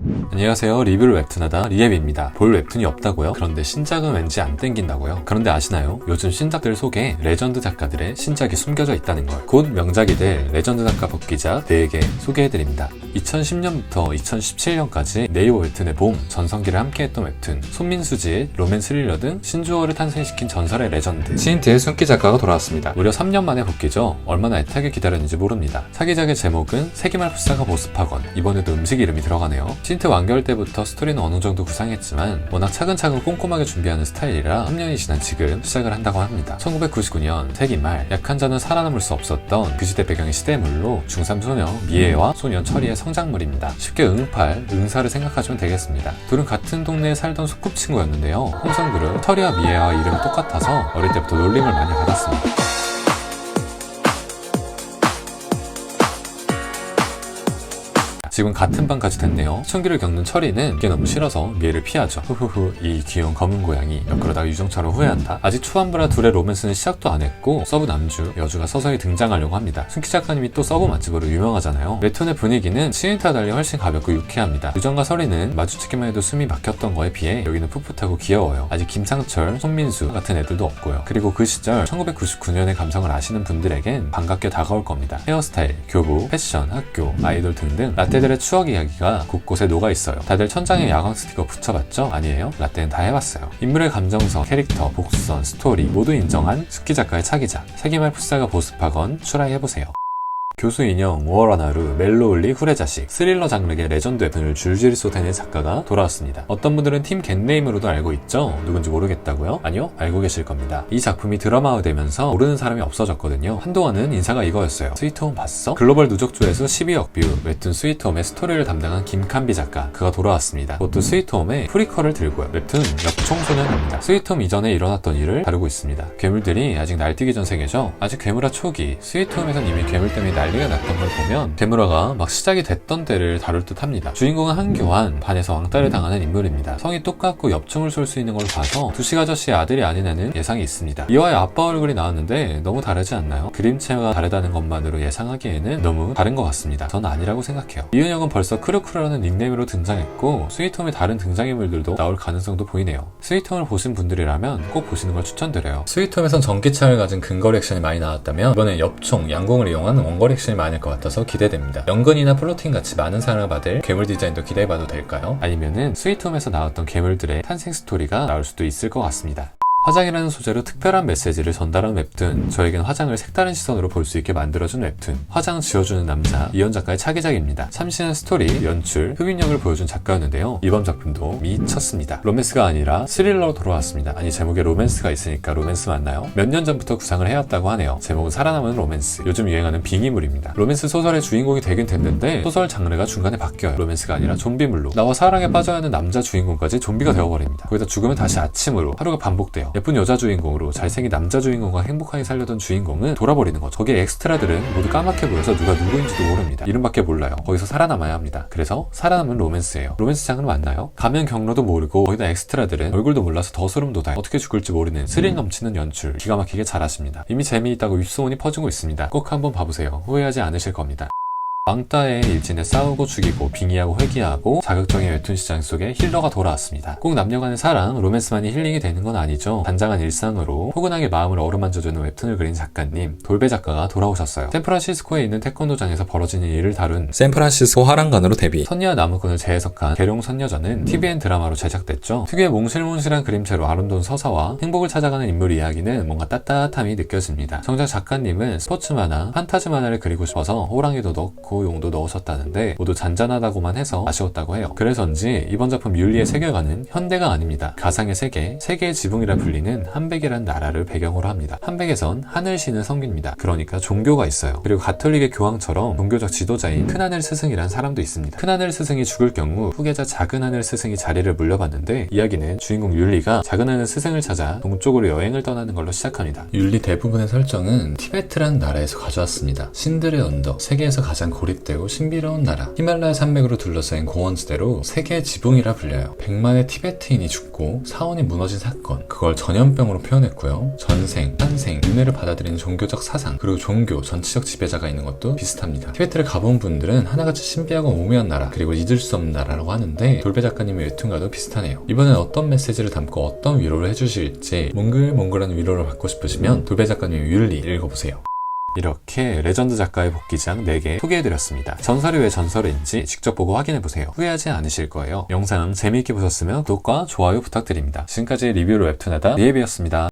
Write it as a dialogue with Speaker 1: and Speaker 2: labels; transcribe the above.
Speaker 1: 안녕하세요. 리뷰를 웹툰하다 리앱입니다. 볼 웹툰이 없다고요? 그런데 신작은 왠지 안 땡긴다고요? 그런데 아시나요? 요즘 신작들 속에 레전드 작가들의 신작이 숨겨져 있다는 걸. 곧 명작이 될 레전드 작가 복귀작 4개 소개해드립니다. 2010년부터 2017년까지 네이버 웹툰의 봄, 전성기를 함께했던 웹툰 손민수지의 로맨 스릴러 등 신조어를 탄생시킨 전설의 레전드 시인트의 순기 작가가 돌아왔습니다. 무려 3년 만에 복귀죠. 얼마나 애타게 기다렸는지 모릅니다. 차기작의 제목은 세기말 풋사가 보습학원. 이번에도 음식 이름이 들어가네요. 시인트 완결 때부터 스토리는 어느 정도 구상했지만 워낙 차근차근 꼼꼼하게 준비하는 스타일이라 3년이 지난 지금 시작을 한다고 합니다. 1999년 세기말, 약한 자는 살아남을 수 없었던 그 시대 배경의 시대물로 중3 소녀 미애와 소년 철이의 성장물입니다. 쉽게 응팔, 응사를 생각하시면 되겠습니다. 둘은 같은 동네에 살던 소꿉친구였는데요. 홍성그룹 철이와 미애와 이름이 똑같아서 어릴 때부터 놀림을 많이 받았습니다. 지금 같은 반까지 됐네요. 청기를 겪는 철이는 이게 너무 싫어서 미애를 피하죠. 후후후 이 귀여운 검은 고양이 그러다가 유정처럼 후회한다. 아직 초반부라 둘의 로맨스는 시작도 안 했고 서브 남주, 여주가 서서히 등장하려고 합니다. 순기 작가님이 또 서브 맛집으로 유명하잖아요. 웹툰의 분위기는 시인트와 달리 훨씬 가볍고 유쾌합니다. 유정과 설이는 마주치기만 해도 숨이 막혔던 거에 비해 여기는 풋풋하고 귀여워요. 아직 김상철, 손민수 같은 애들도 없고요. 그리고 그 시절 1999년의 감성을 아시는 분들에겐 반갑게 다가올 겁니다. 헤어스타일, 교복, 패션, 학교, 아이돌 등등 라떼들의 추억 이야기가 곳곳에 녹아있어요. 다들 천장에 야광 스티커 붙여봤죠? 아니에요? 라떼는 다 해봤어요. 인물의 감정선, 캐릭터, 복선, 스토리 모두 인정한 숙기 작가의 차기작 세기말 풋사가 보습학원 추라이해보세요. 교수 인형, 5월 하나루, 멜로울리, 후레자식 스릴러 장르의 레전드 웹툰을 줄줄이 쏟아낸 작가가 돌아왔습니다. 어떤 분들은 팀 겟네임으로도 알고 있죠? 누군지 모르겠다고요? 아니요? 알고 계실 겁니다. 이 작품이 드라마화되면서 모르는 사람이 없어졌거든요. 한동안은 인사가 이거였어요. 스위트홈 봤어? 글로벌 누적 조회수 12억 뷰, 웹툰 스위트홈의 스토리를 담당한 김칸비 작가, 그가 돌아왔습니다. 그것도 스위트홈의 프리퀄을 들고요. 웹툰 역총소년입니다. 스위트홈 이전에 일어났던 일을 다루고 있습니다. 괴물들이 아직 날뛰기 전 세계죠? 아직 괴물화 초기, 스위트홈에선 이미 괴물 때문에 난리가 났던 걸 보면 괴물화가 막 시작이 됐던 때를 다룰 듯 합니다. 주인공은 한교환, 반에서 왕따를 당하는 인물입니다. 성이 똑같고 엽총을 쏠 수 있는 걸 봐서 두식 아저씨의 아들이 아니냐는 예상이 있습니다. 이화의 아빠 얼굴이 나왔는데 너무 다르지 않나요? 그림체가 다르다는 것만으로 예상하기에는 너무 다른 것 같습니다. 전 아니라고 생각해요. 이은혁은 벌써 크루크루라는 닉네임으로 등장했고 스위트홈의 다른 등장인물들도 나올 가능성도 보이네요. 스위트홈을 보신 분들이라면 꼭 보시는 걸 추천드려요. 스위트홈에선 전기차를 가진 근거리 액션이 많이 나왔다면 이번엔 엽총, 양궁을 이용한 원거리 액션이 많을 것 같아서 기대됩니다. 연근이나 플로팅 같이 많은 사랑을 받을 괴물 디자인도 기대해봐도 될까요? 아니면은 스위트홈에서 나왔던 괴물들의 탄생 스토리가 나올 수도 있을 것 같습니다. 화장이라는 소재로 특별한 메시지를 전달한 웹툰, 저에겐 화장을 색다른 시선으로 볼 수 있게 만들어준 웹툰 화장 지워주는 남자, 이현 작가의 차기작입니다. 참신한 스토리, 연출, 흡입력을 보여준 작가였는데요. 이번 작품도 미쳤습니다. 로맨스가 아니라 스릴러로 돌아왔습니다. 아니 제목에 로맨스가 있으니까 로맨스 맞나요? 몇 년 전부터 구상을 해왔다고 하네요. 제목은 살아남은 로맨스, 요즘 유행하는 빙의물입니다. 로맨스 소설의 주인공이 되긴 됐는데 소설 장르가 중간에 바뀌어요. 로맨스가 아니라 좀비물로 나와 사랑에 빠져야 하는 남자 주인공까지 좀비가 되어버립니다. 거기다 죽으면 다시 아침으로 하루가 반복돼요. 예쁜 여자 주인공으로 잘생긴 남자 주인공과 행복하게 살려던 주인공은 돌아버리는 거죠. 거기에 엑스트라들은 모두 까맣게 보여서 누가 누구인지도 모릅니다. 이름밖에 몰라요. 거기서 살아남아야 합니다. 그래서 살아남은 로맨스예요. 로맨스 장르 맞나요? 가면 경로도 모르고 거기다 엑스트라들은 얼굴도 몰라서 더 소름 돋아요. 어떻게 죽을지 모르는 스릴 넘치는 연출 기가 막히게 잘하십니다. 이미 재미있다고 윗소문이 퍼지고 있습니다. 꼭 한번 봐보세요. 후회하지 않으실 겁니다. 왕따의 일진에 싸우고 죽이고 빙의하고 회귀하고 자극적인 웹툰 시장 속에 힐러가 돌아왔습니다. 꼭 남녀간의 사랑, 로맨스만이 힐링이 되는 건 아니죠. 단장한 일상으로 포근하게 마음을 어루만져주는 웹툰을 그린 작가님, 돌배 작가가 돌아오셨어요. 샌프란시스코에 있는 태권도장에서 벌어지는 일을 다룬 샌프란시스코 화랑관으로 데뷔, 선녀와 나무꾼을 재해석한 계룡 선녀전은 TVN 드라마로 제작됐죠. 특유의 몽실몽실한 그림체로 아름다운 서사와 행복을 찾아가는 인물 이야기는 뭔가 따뜻함이 느껴집니다. 정작 작가님은 스포츠 만화, 판타지 만화를 그리고 싶어서 호랑이도 넣고 용도 넣으셨다는데 모두 잔잔하다고만 해서 아쉬웠다고 해요. 그래서인지 이번 작품 율리의 세계관은 현대가 아닙니다. 가상의 세계, 세계의 지붕이라 불리는 한백이라는 나라를 배경으로 합니다. 한백에선 하늘신을 섬깁니다. 그러니까 종교가 있어요. 그리고 가톨릭의 교황처럼 종교적 지도자인 큰하늘 스승이란 사람도 있습니다. 큰하늘 스승이 죽을 경우 후계자 작은하늘 스승이 자리를 물려받는데 이야기는 주인공 율리가 작은하늘 스승을 찾아 동쪽으로 여행을 떠나는 걸로 시작합니다. 율리 대부분의 설정은 티베트라는 나라에서 가져왔습니다. 신들의 언덕, 세계에서 가장 고립되고 신비로운 나라. 히말라야 산맥으로 둘러싸인 공원지대로 세계의 지붕이라 불려요. 100만의 티베트인이 죽고 사원이 무너진 사건, 그걸 전염병으로 표현했고요. 전생, 환생, 윤회를 받아들이는 종교적 사상, 그리고 종교, 전치적 지배자가 있는 것도 비슷합니다. 티베트를 가본 분들은 하나같이 신비하고 오묘한 나라, 그리고 잊을 수 없는 나라라고 하는데 돌배 작가님의 웹툰과도 비슷하네요. 이번엔 어떤 메시지를 담고 어떤 위로를 해주실지 몽글몽글한 위로를 받고 싶으시면 돌배 작가님의 율리 읽어보세요. 이렇게 레전드 작가의 복귀작 4개 소개해드렸습니다. 전설이 왜 전설인지 직접 보고 확인해보세요. 후회하지 않으실 거예요. 영상 재미있게 보셨으면 구독과 좋아요 부탁드립니다. 지금까지 리뷰로 웹툰하다 리앱이었습니다.